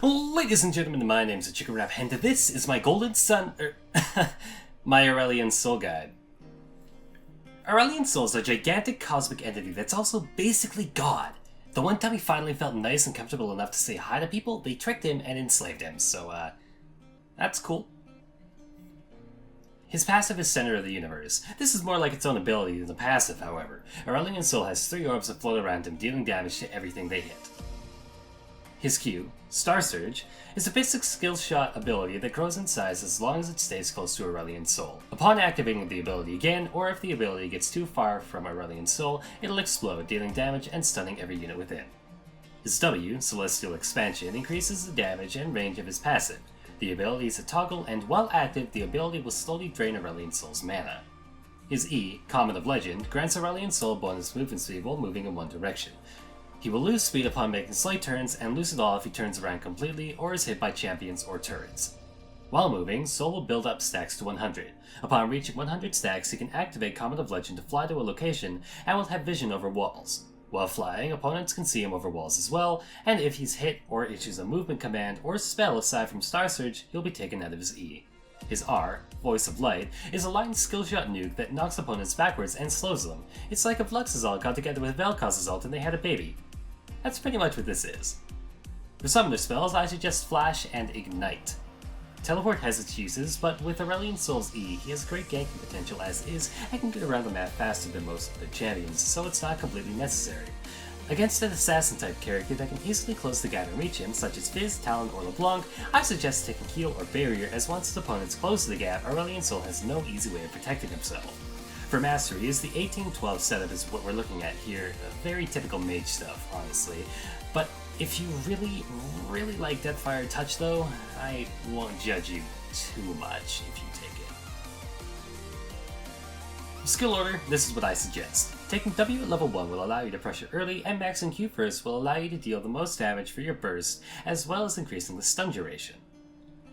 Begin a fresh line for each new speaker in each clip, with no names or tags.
Ladies and gentlemen, my name's TheFatRat, and this is my golden sun, my Aurelion Soul Guide. Aurelion Soul is a gigantic cosmic entity that's also basically God. The one time he finally felt nice and comfortable enough to say hi to people, they tricked him and enslaved him, so that's cool. His passive is center of the universe. This is more like its own ability than the passive, however. Aurelion Soul has 3 orbs that float around him, dealing damage to everything they hit. His Q, Star Surge, is a basic skill shot ability that grows in size as long as it stays close to Aurelion Soul. Upon activating the ability again, or if the ability gets too far from Aurelion Soul, it'll explode, dealing damage and stunning every unit within. His W, Celestial Expansion, increases the damage and range of his passive. The ability is a toggle, and while active, the ability will slowly drain Aurelion Soul's mana. His E, Comet of Legend, grants Aurelion Soul bonus movement speed while moving in one direction. He will lose speed upon making slight turns, and lose it all if he turns around completely or is hit by champions or turrets. While moving, Soul will build up stacks to 100. Upon reaching 100 stacks, he can activate Comet of Legend to fly to a location and will have vision over walls. While flying, opponents can see him over walls as well, and if he's hit or issues a movement command or spell aside from Star Surge, he'll be taken out of his E. His R, Voice of Light, is a light skill shot nuke that knocks opponents backwards and slows them. It's like if Lux's ult got together with Vel'Koz's ult and they had a baby. That's pretty much what this is. For some of their spells, I suggest Flash and Ignite. Teleport has its uses, but with Aurelion Soul's E, he has great ganking potential as is and can get around the map faster than most of their champions, so it's not completely necessary. Against an assassin-type character that can easily close the gap and reach him, such as Fizz, Talon, or LeBlanc, I suggest taking Heal or Barrier, as once his opponents close the gap, Aurelion Soul has no easy way of protecting himself. For Masteries, the 18-12 setup is what we're looking at here, very typical mage stuff, honestly. But if you really like Deathfire Touch though, I won't judge you too much if you take it. Skill order, this is what I suggest. Taking W at level 1 will allow you to pressure early, and maxing Q first will allow you to deal the most damage for your burst, as well as increasing the stun duration.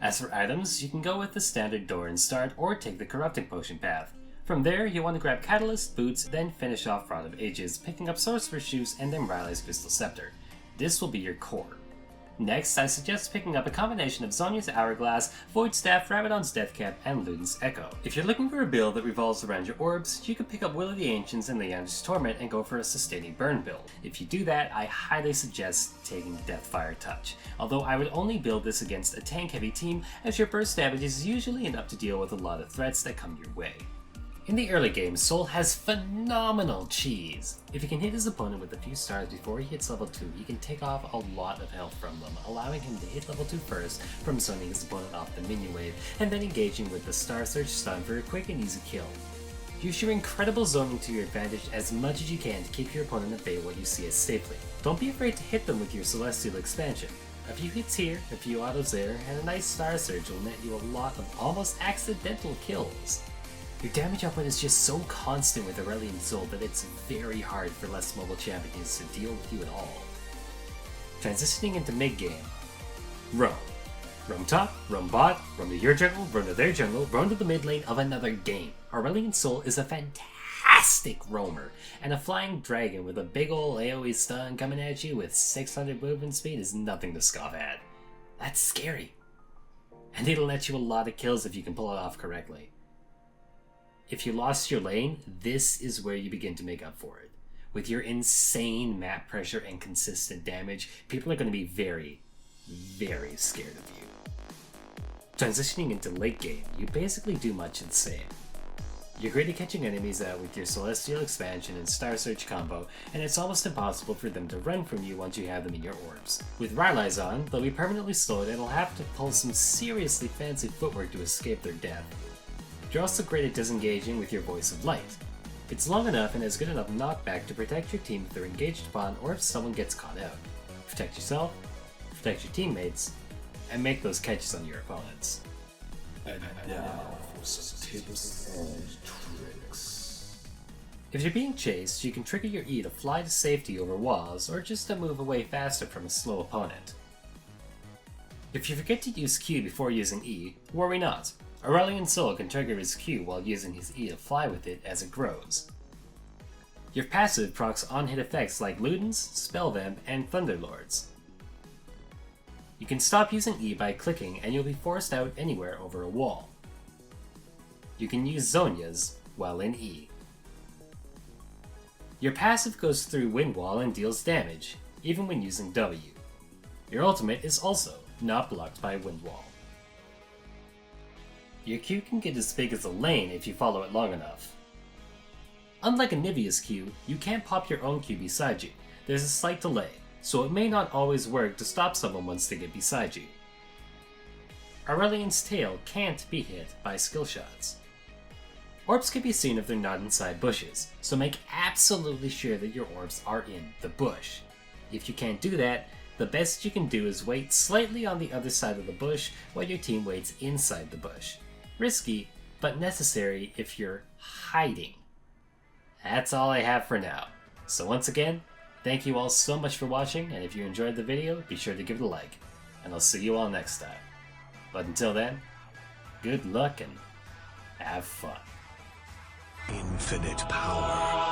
As for items, you can go with the standard door and start, or take the Corrupting Potion path. From there, you want to grab Catalyst, Boots, then finish off Rod of Ages, picking up Sorcerer's Shoes and then Riley's Crystal Scepter. This will be your core. Next, I suggest picking up a combination of Zhonya's Hourglass, Void Staff, Rabadon's Deathcap, and Luden's Echo. If you're looking for a build that revolves around your orbs, you can pick up Will of the Ancients and Leander's Torment and go for a sustaining burn build. If you do that, I highly suggest taking Deathfire Touch, although I would only build this against a tank-heavy team, as your burst damage is usually enough to deal with a lot of threats that come your way. In the early game, Soul has phenomenal cheese. If he can hit his opponent with a few stars before he hits level 2, he can take off a lot of health from them, allowing him to hit level 2 first from zoning his opponent off the minion wave, and then engaging with the Star Surge stun for a quick and easy kill. Use your incredible zoning to your advantage as much as you can to keep your opponent at bay while you see it safely. Don't be afraid to hit them with your Celestial Expansion. A few hits here, a few autos there, and a nice Star Surge will net you a lot of almost accidental kills. Your damage output is just so constant with Aurelion Soul that it's very hard for less mobile champions to deal with you at all. Transitioning into mid-game, roam. Roam top, roam bot, roam to your jungle, roam to their jungle, roam to the mid lane of another game. Aurelion Soul is a fantastic roamer, and a flying dragon with a big ol' AoE stun coming at you with 600 movement speed is nothing to scoff at. That's scary. And it'll net you a lot of kills if you can pull it off correctly. If you lost your lane, this is where you begin to make up for it. With your insane map pressure and consistent damage, people are going to be very, very scared of you. Transitioning into late game, you basically do much the same. You're great at catching enemies out with your Celestial Expansion and Star Surge combo, and it's almost impossible for them to run from you once you have them in your orbs. With Riley's on, they'll be permanently slowed and will have to pull some seriously fancy footwork to escape their death. You're also great at disengaging with your Voice of Light. It's long enough and has good enough knockback to protect your team if they're engaged upon or if someone gets caught out. Protect yourself, protect your teammates, and make those catches on your opponents.
And now for some tips and tricks.
If you're being chased, you can trigger your E to fly to safety over walls or just to move away faster from a slow opponent. If you forget to use Q before using E, worry not. Aurelion Soul can trigger his Q while using his E to fly with it as it grows. Your passive procs on-hit effects like Luden's, Spellvamp, and Thunderlords. You can stop using E by clicking and you'll be forced out anywhere over a wall. You can use Zonias while in E. Your passive goes through Wind Wall and deals damage, even when using W. Your ultimate is also not blocked by Wind Wall. Your Q can get as big as a lane if you follow it long enough. Unlike Anivia's Q, you can't pop your own Q beside you. There's a slight delay, so it may not always work to stop someone once they get beside you. Aurelion's tail can't be hit by skill shots. Orbs can be seen if they're not inside bushes, so make absolutely sure that your orbs are in the bush. If you can't do that, the best you can do is wait slightly on the other side of the bush while your team waits inside the bush. Risky, but necessary if you're hiding. That's all I have for now. So once again, thank you all so much for watching, and if you enjoyed the video, be sure to give it a like, and I'll see you all next time. But until then, good luck and have fun.
Infinite power.